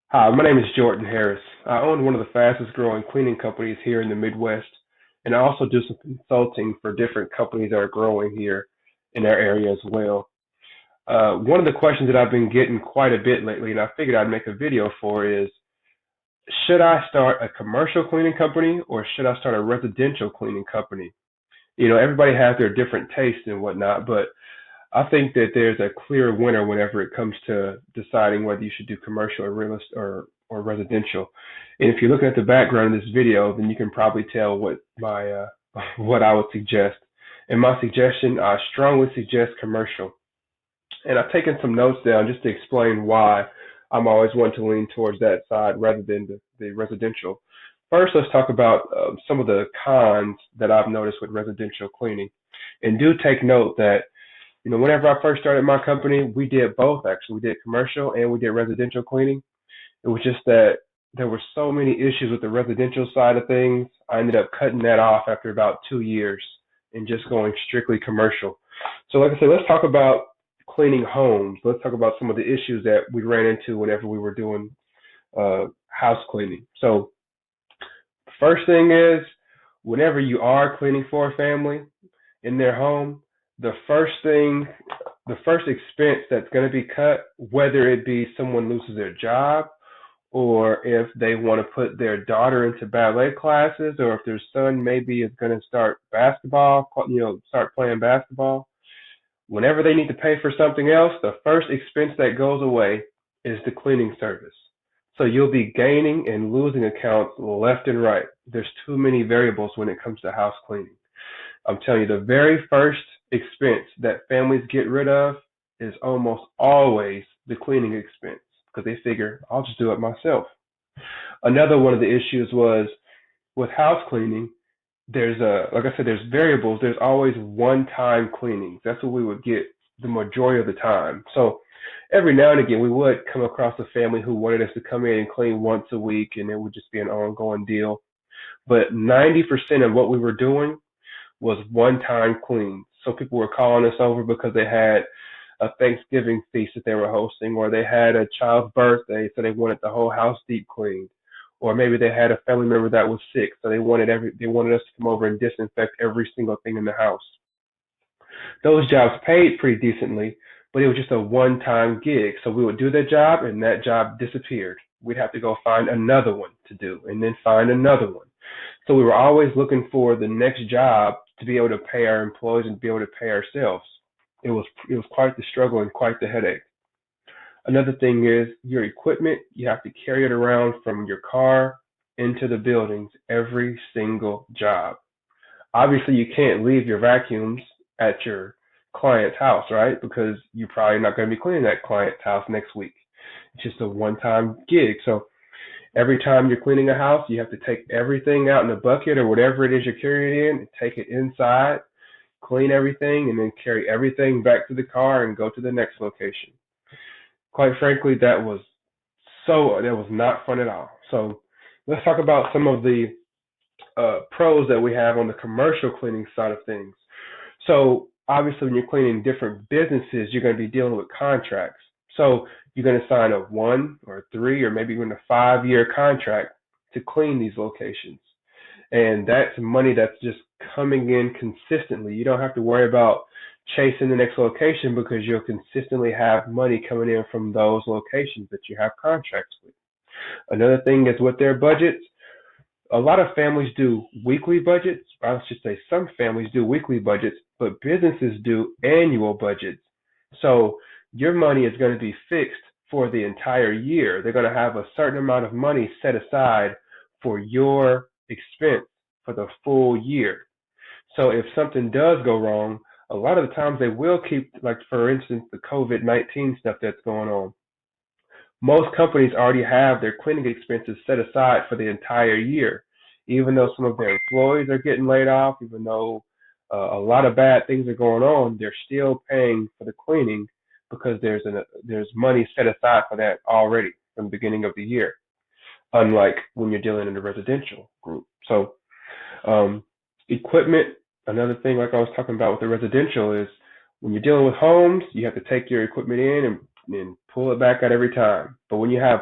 Hi, my name is Jordan Harris. I own one of the fastest growing cleaning companies here in the Midwest, and I also do some consulting for different companies that are growing here in our area as well. One of the questions that I've been getting quite a bit lately, and I figured I'd make a video for is, should I start a commercial cleaning company or should I start a residential cleaning company? Everybody has their different tastes and whatnot, but I think that there's a clear winner whenever it comes to deciding whether you should do commercial or or residential. And if you're looking at the background of this video, then you can probably tell what my what I would suggest. And my suggestion, I strongly suggest commercial. And I've taken some notes down just to explain why I'm always wanting to lean towards that side rather than the residential. First, let's talk about some of the cons that I've noticed with residential cleaning. And do take note that whenever I first started my company, we did both actually. We did commercial and we did residential cleaning. It was just that there were so many issues with the residential side of things. I ended up cutting that off after about 2 years and just going strictly commercial. So, like I said, let's talk about cleaning homes. Let's talk about some of the issues that we ran into whenever we were doing house cleaning. So, first thing is, whenever you are cleaning for a family in their home, the first thing, the first expense that's going to be cut, whether it be someone loses their job or if they want to put their daughter into ballet classes or if their son maybe is going to start basketball, start playing basketball, whenever they need to pay for something else, the first expense that goes away is the cleaning service. So you'll be gaining and losing accounts left and right. There's too many variables when it comes to house cleaning. I'm telling you, the very first expense that families get rid of is almost always the cleaning expense because they figure I'll just do it myself. Another one of the issues was with house cleaning, like I said, there's variables. There's always one-time cleanings. That's what we would get the majority of the time. So every now and again, we would come across a family who wanted us to come in and clean once a week, and it would just be an ongoing deal. But 90% of what we were doing was one-time cleans. So people were calling us over because they had a Thanksgiving feast that they were hosting, or they had a child's birthday, so they wanted the whole house deep cleaned, or maybe they had a family member that was sick, so they wanted us to come over and disinfect every single thing in the house. Those jobs paid pretty decently, but it was just a one-time gig. So we would do that job, and that job disappeared. We'd have to go find another one to do, and then find another one. So we were always looking for the next job to be able to pay our employees and be able to pay ourselves. It was quite the struggle and quite the headache. Another thing is your equipment, you have to carry it around from your car into the buildings every single job. Obviously, you can't leave your vacuums at your client's house, right? Because you're probably not going to be cleaning that client's house next week. It's just a one-time gig. So every time you're cleaning a house, you have to take everything out in a bucket or whatever it is you're carrying it in and take it inside, clean everything, and then carry everything back to the car and go to the next location. Quite frankly, that was not fun at all. So let's talk about some of the pros that we have on the commercial cleaning side of things. So obviously, when you're cleaning different businesses, you're going to be dealing with contracts. So you're going to sign a 1 or 3 or maybe even a 5 year contract to clean these locations. And that's money that's just coming in consistently. You don't have to worry about chasing the next location because you'll consistently have money coming in from those locations that you have contracts with. Another thing is with their budgets, a lot of families do weekly budgets. I should say some families do weekly budgets, but businesses do annual budgets. So your money is going to be fixed for the entire year. They're going to have a certain amount of money set aside for your expense for the full year. So if something does go wrong, a lot of the times they will keep, like for instance, the COVID-19 stuff that's going on. Most companies already have their cleaning expenses set aside for the entire year, even though some of their employees are getting laid off, even though a lot of bad things are going on, they're still paying for the cleaning because there's money set aside for that already from the beginning of the year, unlike when you're dealing in the residential group. So um, equipment, another thing like I was talking about with the residential is when you're dealing with homes, you have to take your equipment in and pull it back out every time. But when you have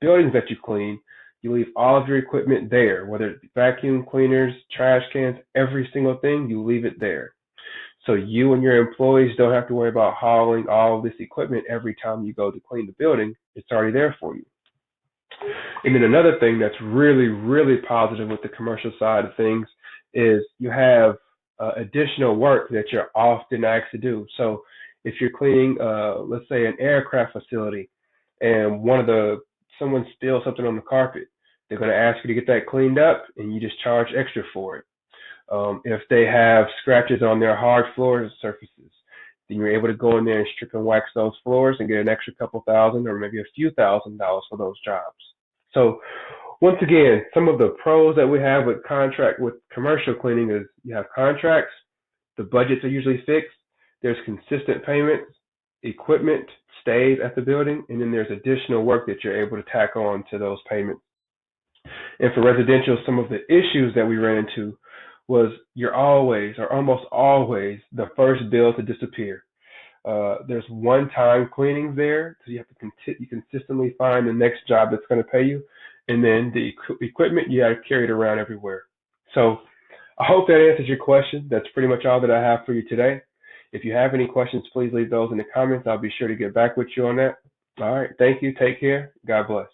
buildings that you clean, you leave all of your equipment there, whether it's vacuum cleaners, trash cans, every single thing, you leave it there. So you and your employees don't have to worry about hauling all of this equipment every time you go to clean the building. It's already there for you. And then another thing that's really, really positive with the commercial side of things is you have additional work that you're often asked to do. So if you're cleaning, let's say, an aircraft facility, and someone steals something on the carpet, they're going to ask you to get that cleaned up, and you just charge extra for it. If they have scratches on their hard floor surfaces, then you're able to go in there and strip and wax those floors and get an extra couple thousand or maybe a few $1,000s for those jobs. So once again, some of the pros that we have with commercial cleaning is you have contracts, the budgets are usually fixed, there's consistent payments, equipment stays at the building, and then there's additional work that you're able to tack on to those payments. And for residential, some of the issues that we ran into was you're always or almost always the first bill to disappear. There's one-time cleanings there, so you have to you consistently find the next job that's going to pay you, and then the equipment you got to carry it around everywhere. So I hope that answers your question. That's pretty much all that I have for you today. If you have any questions, please leave those in the comments. I'll be sure to get back with you on that. All right, thank you. Take care. God bless.